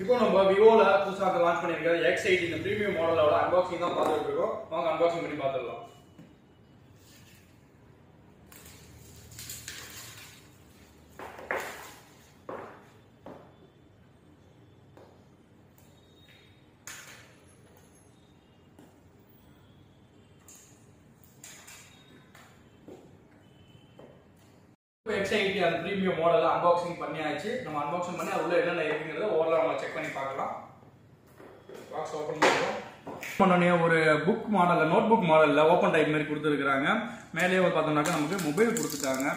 இப்போ நம்ம விவோல புதுசா லான்ச் பண்ணிருக்கிற x80 இந்த பிரீமியம் மாடலோட அன்பாக்சிங் தான் பார்த்துட்டு இருக்கோம். வாங்க அன்பாக்சிங் பண்ணி பார்த்துடலாம். x80 அந்த பிரீமியம் மாடல் அன்பாக்சிங் பண்ணியாச்சு. நம்ம அன்பாக்சிங் பண்ணி அதுல என்னென்ன இருக்குங்கிறத ஓவரால் நம்ம செக் பண்ணி பார்க்கலாம். பாக்ஸ் ஓபன் பண்ணுறோம். பண்ணனே ஒரு புக் மாடல்ல நோட் புக் மாடல்ல ஓபன் டைப் மாதிரி கொடுத்துருக்காங்க. மேலேயே பார்த்தோம்னாக்க நமக்கு மொபைல் கொடுத்துட்டாங்க.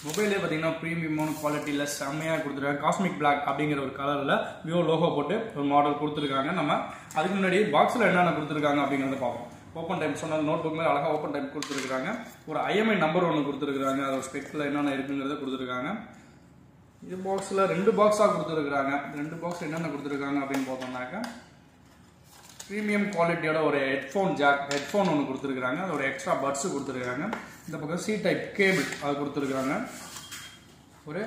மொபைலே பார்த்தீங்கன்னா பிரீமியமான குவாலிட்டியில் செம்மையாக கொடுத்துருக்காங்க. காஸ்மிக் பிளாக் அப்படிங்கிற ஒரு கலரில் விவோ லோகோ போட்டு ஒரு மாடல் கொடுத்துருக்காங்க. நம்ம அதுக்கு முன்னாடி பாக்ஸில் என்னென்ன கொடுத்துருக்காங்க அப்படிங்கிறத பார்ப்போம். ஓப்பன் டைப் சொன்னால் நோட் புக் மேலே அழகாக ஓப்பன் டைப் கொடுத்துருக்காங்க. ஒரு ஐஎம்ஐ நம்பர் ஒன்று கொடுத்துருக்காங்க. அதோட ஸ்பெக்கில் என்னென்ன இருக்குங்கிறத கொடுத்துருக்காங்க. இது பாக்ஸில் 2 பாக்ஸாக கொடுத்துருக்காங்க. 2 பாக்ஸ் என்னென்ன கொடுத்துருக்காங்க அப்படின்னு பார்த்தோம்னாக்கா ப்ரீமியம் குவாலிட்டியோட ஒரு ஹெட்ஃபோன் ஒன்று கொடுத்துருக்காங்க. அதோட எக்ஸ்ட்ரா பட்ஸு கொடுத்துருக்காங்க. இந்த பக்கம் சி டைப் கேபிள் அது கொடுத்துருக்காங்க. ஒரு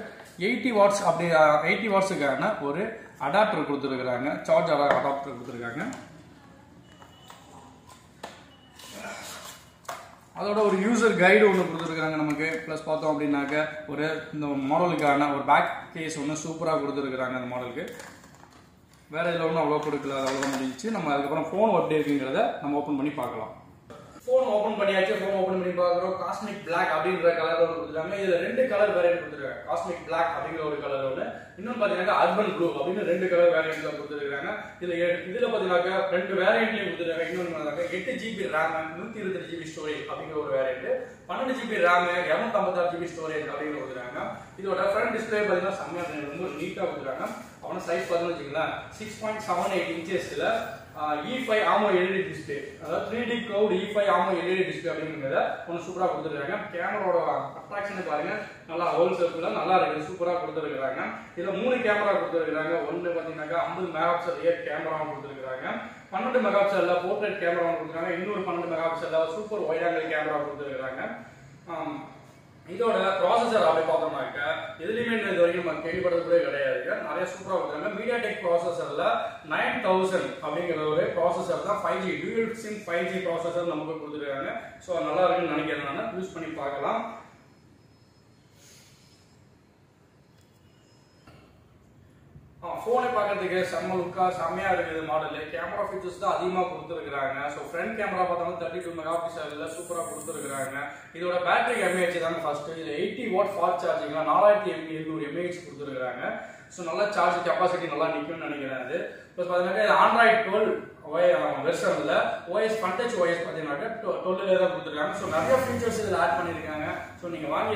80 வாட்ஸ் அப்படி 80 வாட்ஸுக்கான ஒரு அடாப்டர் கொடுத்துருக்காங்க. சார்ஜ் அடாப்டர் கொடுத்துருக்காங்க. அதோட ஒரு யூசர் கைடு ஒன்று கொடுத்துருக்காங்க நமக்கு. ப்ளஸ் பார்த்தோம் அப்படின்னாக்க ஒரு இந்த மாடலுக்கான ஒரு பேக் கேஸ் ஒன்று சூப்பராக கொடுத்துருக்குறாங்க. அந்த மாடலுக்கு வேறு இதில் ஒன்றும் அவ்வளோ கொடுக்கல, அவ்வளோ முடிஞ்சிச்சு. நம்ம அதுக்கப்புறம் ஃபோன் எப்படி இருக்குங்கிறத நம்ம ஓப்பன் பண்ணி பார்க்கலாம். ஃபோன் ஓப்பன் பண்ணியாச்சு. ஃபோன் ஓப்பன் பண்ணி பார்க்குறோம். காஸ்மிக் பிளாக் அப்படிங்கிற கலர் ஒன்று கொடுத்துருக்காங்க. இதில் 2 கலர் வேரியன்ட் கொடுத்துருக்காங்க. காஸ்மிக் பிளாக் அப்படிங்கிற ஒரு கலர் ஒன்று, இன்னொன்று பார்த்தீங்கன்னா அர்பன் ப்ளூ அப்படின்னு 2 கலர் வேரியன்ட்ல கொடுத்துருக்காங்க. இதில் பார்த்தீங்கன்னாக்கா 2 வேரியன்ட்லையும் கொடுத்துருக்காங்க. இன்னொன்று 8 GB RAM 128 GB ஸ்டோரேஜ் அப்படிங்கிற ஒரு variant, 12 GB RAM 256 GB storage அப்படின்னு கொடுத்துருக்காங்க. இதோட ஃப்ரண்ட் டிஸ்பிளே பார்த்தீங்கன்னா செம்மையாக ரொம்ப நீட்டாக கொடுத்துருக்காங்க. அவன சைஸ் பார்த்தீங்கன்னு வச்சுக்கலாம் 6.78 இன்ச்சஸ்ல E5 ஆமோ LED டிஸ்பிளே, அதாவது 3D Cloud E5 ஆமோ LED display அப்படிங்கிறத ஒன்று சூப்பராக கொடுத்துருக்காங்க. கேமராவோட அட்ராக்ஷன் பாருங்க, நல்லா ஹோல் சர்க்கிள் நல்லா இருக்கு, சூப்பராக கொடுத்துருக்காங்க. இதில் 3 கேமரா கொடுத்துருக்காங்க. ஒன்று பார்த்தீங்கன்னாக்கா 50 மெகாபிக்சல் ரியர் கேமராவும் கொடுத்துருக்காங்க. 12 மெகாபிக்சல்ல போர்ட்ரேட் கேமராவும் கொடுத்துருக்காங்க. இன்னொரு 12 மெகாபிக்சல்ல சூப்பர் வைட் ஆங்கிள் கேமரா கொடுத்துருக்காங்க. இதோட ப்ராசஸர் அப்படி பார்த்தோம்னாக்க எதுலையுமே இது வரைக்கும் நம்ம கேள்விப்பட்டது கிடையாது. நிறைய சூப்பராக கொடுக்குறாங்க. மீடியாடெக் ப்ராசஸர்ல 9000 அப்படிங்கிற ஒரு ப்ராசஸர் தான் 5G dual sim 5G processor நமக்கு கொடுத்துருக்காங்க. ஸோ நல்லா இருக்குன்னு நினைக்கிறேன். நான் யூஸ் பண்ணி பார்க்கலாம். ஃபோனை பார்க்கறதுக்கு செம்ம லுக்கா செம்மையா இருக்குது. மாடல் கேமரா ஃபீச்சர்ஸ் தான் அதிகமாக கொடுத்துருக்காங்க. ஸோ ஃப்ரண்ட் கேமரா பார்த்தோம்னா 32 மெகாபிக்சல்ல சூப்பராக கொடுத்துருக்காங்க. இதோட பேட்டரி எம்ஏஹெச் தாங்க ஃபர்ஸ்ட். இதில் 80 வாட் ஃபாஸ்ட் சார்ஜிங்ல 4700 mAh கொடுத்துருக்காங்க. ஸோ நல்லா சார்ஜ் கெப்பாசிட்டி நல்லா நிற்கும்னு நினைக்கிறேன். அது ப்ளஸ் பார்த்தீங்கன்னா ஆண்ட்ராய்ட் 12 வெர்ஷன்ல OS ஃபன்டச் OS பார்த்தீங்கன்னாக்க 12 தான் கொடுத்துருக்காங்க. ஸோ நிறைய ஃபீச்சர்ஸ் இதில் ஆட் பண்ணியிருக்காங்க. ஸோ நீங்கள் வாங்கி